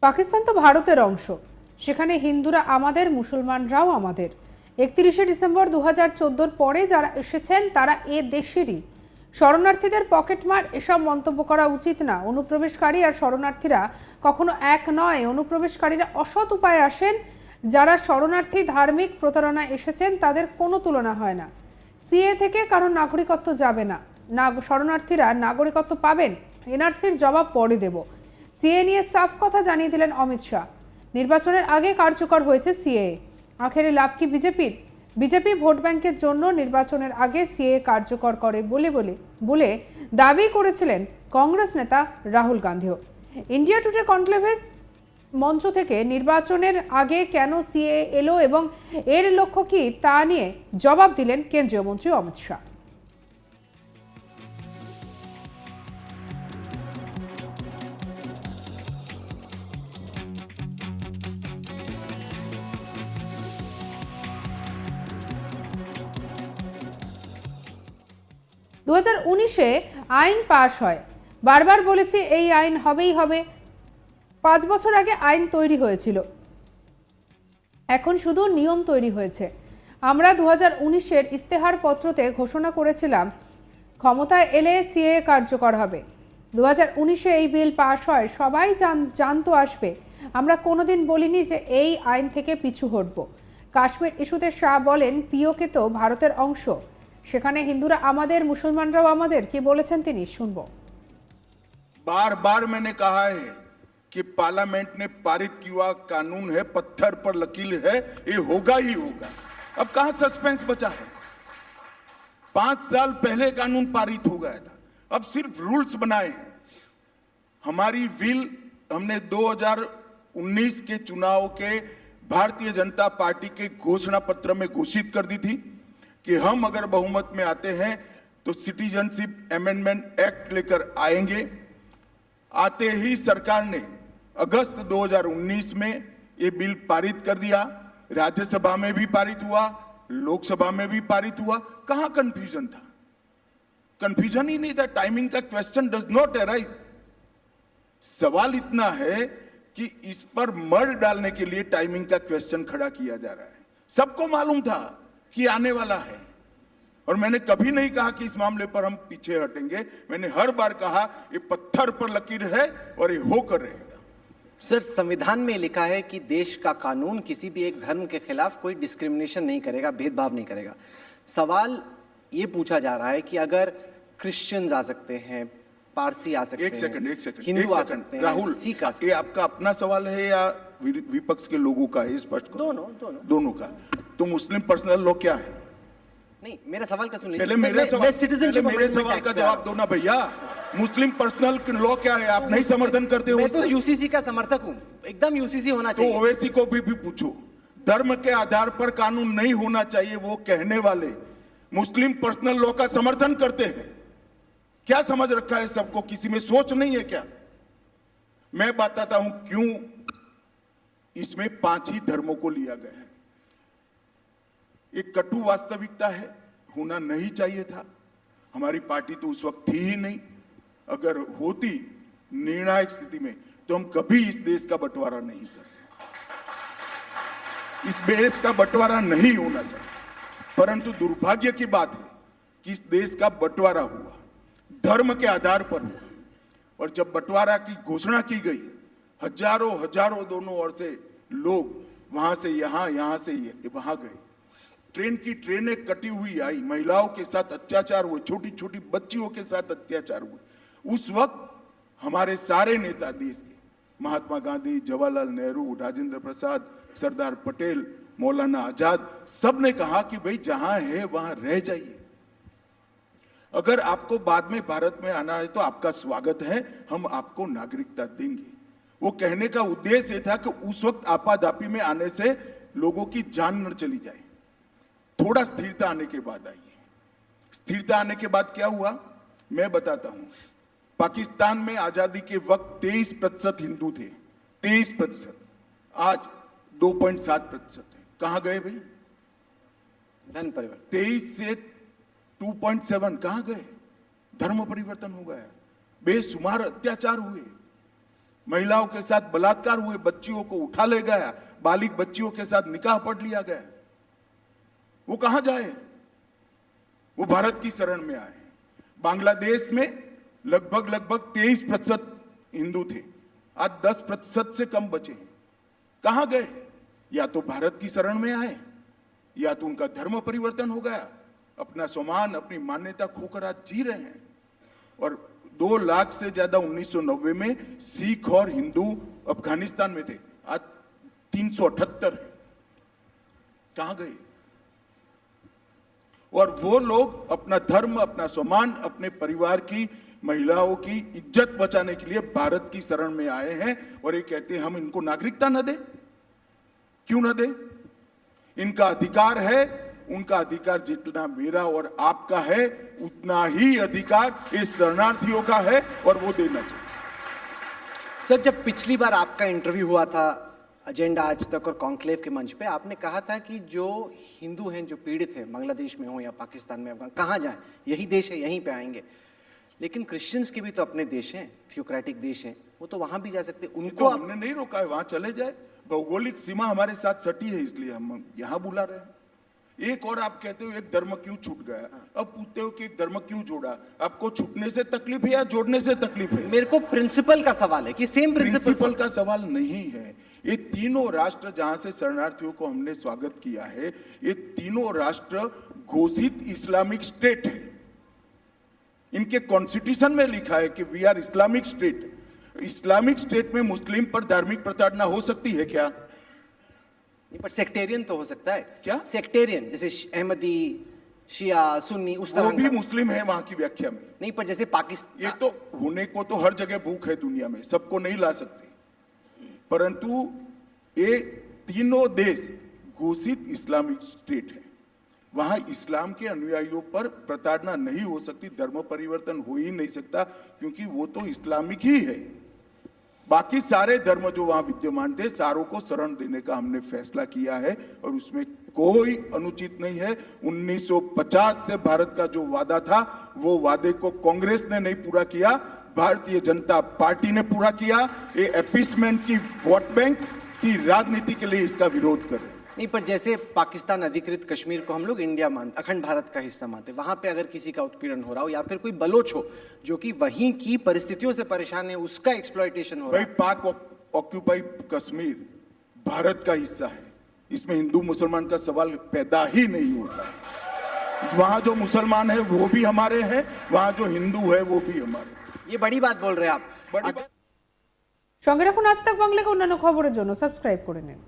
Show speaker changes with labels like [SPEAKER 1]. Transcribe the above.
[SPEAKER 1] পাকিস্তান তো ভারতের অংশ, সেখানে হিন্দুরা আমাদের, মুসলমানরাও আমাদের। 31শে ডিসেম্বর 2014 পরে যারা এসেছেন তারা এ দেশেরই। শরণার্থীদের পকেটমার এসব মন্তব্য করা উচিত না। অনুপ্রবেশকারী আর শরণার্থীরা কখনো এক নয়। অনুপ্রবেশকারীরা অসৎ উপায়ে আসেন, যারা শরণার্থী ধার্মিক প্রতারণায় এসেছেন তাদের কোনো তুলনা হয় না। সিএ থেকে কারণ নাগরিকত্ব যাবে না, শরণার্থীরা নাগরিকত্ব পাবেন। এনআরসির জবাব পরে দেব। সিএ নিয়ে সাফ কথা জানিয়ে দিলেন অমিত শাহ। নির্বাচনের আগে কার্যকর হয়েছে সিএ, আখেরে লাভ কি বিজেপির? বিজেপি ভোট ব্যাংকের জন্য নির্বাচনের আগে সিএ কার্যকর করে বলে দাবি করেছিলেন কংগ্রেস নেতা রাহুল গান্ধীও। ইন্ডিয়া টুডে কনক্লেভে মঞ্চ থেকে নির্বাচনের আগে কেন সিএ এলো এবং এর লক্ষ্য কি তা নিয়ে জবাব দিলেন কেন্দ্রীয় মন্ত্রী অমিত শাহ। দু 2019-এ আইন পাশ হয়, বারবার বলেছি এই আইন হবেই হবে। 5 বছর আগে আইন তৈরি হয়েছিল, এখন শুধু নিয়ম তৈরি হয়েছে। আমরা 2019-এর ইস্তেহার পত্রতে ঘোষণা করেছিলাম ক্ষমতায় এলে সিএ কার্যকর হবে। 2019-এ এই বিল পাশ হয়, সবাই জানতো আসবে। আমরা কোনোদিন বলিনি যে এই আইন থেকে পিছু হটব। কাশ্মীর ইস্যুতে শাহ বলেন পিওকে তো ভারতের অংশ, সেখানে হিন্দুরা আমাদের, মুসলমানরাও আমাদের। কি বলেছেন তিনি, শুনবো।
[SPEAKER 2] बार बार मैंने कहा है कि पार्लियामेंट ने पारित किया कानून है, पत्थर पर लकीर है, ये होगा ही होगा। अब कहां सस्पेंस बचा है? 5 साल पहले कानून पारित हो गया था, अब सिर्फ रूल्स बनाए हैं। हमारी विल हमने 2019 के चुनाव के भारतीय जनता पार्टी के घोषणा पत्र में घोषित कर दी थी कि हम अगर बहुमत में आते हैं तो सिटीजनशिप अमेंडमेंट एक्ट लेकर आएंगे। आते ही सरकार ने अगस्त 2019 में ये बिल पारित कर दिया। राज्यसभा में भी पारित हुआ, लोकसभा में भी पारित हुआ। कहां कंफ्यूजन था? कंफ्यूजन ही नहीं था। टाइमिंग का क्वेश्चन डज नॉट अराइज। सवाल इतना है कि इस पर मर डालने के लिए टाइमिंग का क्वेश्चन खड़ा किया जा रहा है। सबको मालूम था कि आने वाला है, और मैंने कभी नहीं कहा कि इस मामले पर हम पीछे हटेंगे। मैंने हर बार कहा ये पत्थर पर लकीर है और ये होकर रहेगा।
[SPEAKER 3] सर, संविधान में लिखा है कि देश का कानून किसी भी एक धर्म के खिलाफ कोई डिस्क्रिमिनेशन नहीं करेगा, भेदभाव नहीं करेगा। सवाल ये पूछा जा रहा है कि अगर क्रिश्चियंस आ सकते हैं, पारसी आ सकते हैं,
[SPEAKER 2] एक सेकंड
[SPEAKER 3] हिंदू आ सकते हैं,
[SPEAKER 2] राहुल,
[SPEAKER 3] सिख आ सकते
[SPEAKER 2] ये आपका अपना सवाल है या विपक्ष के लोगों का है? स्पष्ट करो। दोनों का। तो मुस्लिम पर्सनल लॉ क्या है?
[SPEAKER 3] नहीं, मेरा सवाल का सुन लीजिए।
[SPEAKER 2] पहले मेरे सवाल का जवाब दो ना भैया। मुस्लिम पर्सनल लॉ क्या है? आप नहीं समर्थन करते हो?
[SPEAKER 3] मैं तो यूसीसी का समर्थक हूं, एकदम यूसीसी होना चाहिए।
[SPEAKER 2] तो ओवैसी को भी पूछो। धर्म के आधार पर कानून नहीं होना चाहिए, वो कहने वाले मुस्लिम पर्सनल लॉ का समर्थन करते हैं। क्या समझ रखा है सबको? किसी में सोच नहीं है क्या? मैं बताता हूं क्यों इसमें 5 ही धर्मों को लिया गया है। एक कटु वास्तविकता है, होना नहीं चाहिए था। हमारी पार्टी तो उस वक्त थी ही नहीं। अगर होती निर्णायक स्थिति में तो हम कभी इस देश का बंटवारा नहीं करते। इस देश का बंटवारा नहीं होना चाहिए। परंतु दुर्भाग्य की बात है कि इस देश का बंटवारा हुआ, धर्म के आधार पर हुआ। और जब बंटवारा की घोषणा की गई, हजारों दोनों ओर से लोग वहां से यहां से वहां गए। ट्रेन की ट्रेनें कटी हुई आई, महिलाओं के साथ अत्याचार हुए, छोटी छोटी बच्चियों के साथ अत्याचार हुए। उस वक्त हमारे सारे नेता देश के, महात्मा गांधी, जवाहरलाल नेहरू, राजेंद्र प्रसाद, सरदार पटेल, मौलाना आजाद, सब ने कहा कि भाई जहां है वहां रह जाइए। अगर आपको बाद में भारत में आना है तो आपका स्वागत है, हम आपको नागरिकता देंगे। वो कहने का उद्देश्य था कि उस वक्त आपाधापी में आने से लोगों की जान न चली जाए। थोड़ा स्थिरता आने के बाद आई है। स्थिरता आने के बाद क्या हुआ मैं बताता हूं। पाकिस्तान में आजादी के वक्त 23% हिंदू थे, 23%। आज 2.7% है। कहां गए भाई?
[SPEAKER 3] धन परिवर्तन
[SPEAKER 2] 23 से 2.7 कहां गए? धर्म परिवर्तन हो गया, बेशुमार अत्याचार हुए। महिलाओं के साथ बलात्कार हुए, बच्चियों को उठा ले गया, बालिग बच्चियों के साथ निकाह पढ़ लिया गया। वो कहां जाए? वो भारत की शरण में आए। बांग्लादेश में लगभग 23% हिंदू थे, आज 10% से कम बचे हैं। कहां गए? या तो भारत की शरण में आए, या तो उनका धर्म परिवर्तन हो गया, अपना सम्मान, अपनी मान्यता खोकर आज जी रहे हैं। और 2 लाख से ज्यादा 1990 में सिख और हिंदू अफगानिस्तान में थे, आज 378 है। कहां गए? और वो लोग अपना धर्म, अपना सम्मान, अपने परिवार की महिलाओं की इज्जत बचाने के लिए भारत की शरण में आए हैं और ये कहते हैं हम इनको नागरिकता न दें। क्यों न दें? इनका अधिकार है। उनका अधिकार जितना मेरा और आपका है उतना ही अधिकार इस शरणार्थियों का है और वो देना चाहिए।
[SPEAKER 3] सर, जब पिछली बार आपका इंटरव्यू हुआ था एजेंडा आज तक और कॉन्क्लेव के मंच पे, आपने कहा था कि जो हिंदू हैं, जो पीड़ित हैं, बांग्लादेश में हो या पाकिस्तान में, अफगान, कहाँ जाएं, यही देश है, यहीं पे आएंगे। लेकिन क्रिश्चियंस के भी तो अपने देश हैं, थियोक्रेटिक देश हैं, वो तो वहां भी जा सकते।
[SPEAKER 2] उनको हमने नहीं रोका है, वहां चले जाए। भौगोलिक सीमा हमारे साथ सटी है, इसलिए हम यहां बुला रहे हैं। एक और आप कहते हो एक धर्म क्यों छूट गया, अब पूछते हो कि एक धर्म क्यों जोड़ा। आपको छूटने से तकलीफ है या जोड़ने से तकलीफ है?
[SPEAKER 3] मेरे को प्रिंसिपल का सवाल है कि सेम
[SPEAKER 2] प्रिंसिपल का सवाल नहीं है। ये तीनों राष्ट्र जहां से शरणार्थियों को हमने स्वागत किया है, ये तीनों राष्ट्र घोषित इस्लामिक स्टेट है। इनके कॉन्स्टिट्यूशन में लिखा है कि we are Islamic state. Islamic state में मुस्लिम पर धार्मिक प्रताड़ना हो सकती है क्या?
[SPEAKER 3] नहीं, पर सेक्टेरियन तो हो सकता है।
[SPEAKER 2] क्या?
[SPEAKER 3] सेक्टेरियन, जैसे अहमदी, शिया, सुन्नी, उस तरह
[SPEAKER 2] वो भी
[SPEAKER 3] का।
[SPEAKER 2] मुस्लिम है वहां की व्याख्या में।
[SPEAKER 3] नहीं, पर जैसे पाकिस्तान,
[SPEAKER 2] ये तो होने को तो हर जगह भूख है दुनिया में, सबको नहीं ला सकते, परंतु ये तीनों देश घोषित इस्लामिक स्टेट है। वहां इस्लाम के अनुयायियों पर प्रताड़ना नहीं हो सकती, धर्म परिवर्तन हो ही नहीं सकता, क्योंकि वो तो इस्लामिक ही है। बाकी सारे धर्म जो वहां विद्यमान थे, सारों को शरण देने का हमने फैसला किया है और उसमें कोई अनुचित नहीं है। 1950 से भारत का जो वादा था, वो वादे को कांग्रेस ने नहीं पूरा किया, भारतीय जनता पार्टी ने पूरा किया। ये अपीसमेंट की वोट बैंक की राजनीति के लिए इसका विरोध कर रहे हैं।
[SPEAKER 3] नहीं, पर जैसे पाकिस्तान अधिकृत कश्मीर को हम लोग इंडिया मानते, अखंड भारत का हिस्सा मानते, वहां पे अगर किसी का उत्पीड़न हो रहा हो या फिर कोई बलोच हो जो कि वहीं की परिस्थितियों से परेशान है, उसका एक्सप्लॉयटेशन हो रहा
[SPEAKER 2] भाई, पाक ऑक्यूपाई कश्मीर भारत का हिस्सा है, इसमें हिंदू मुसलमान का सवाल पैदा ही नहीं होता। वहां जो मुसलमान है वो भी हमारे हैं, वहां जो हिंदू है वो भी हमारे।
[SPEAKER 3] ये बड़ी बात बोल रहे हैं आप।
[SPEAKER 2] बड़ी बात।
[SPEAKER 1] সঙ্গে রাখুন আজ তাক বাংলাকে অন্যান্য খবরের জন্য সাবস্ক্রাইব করে নিন।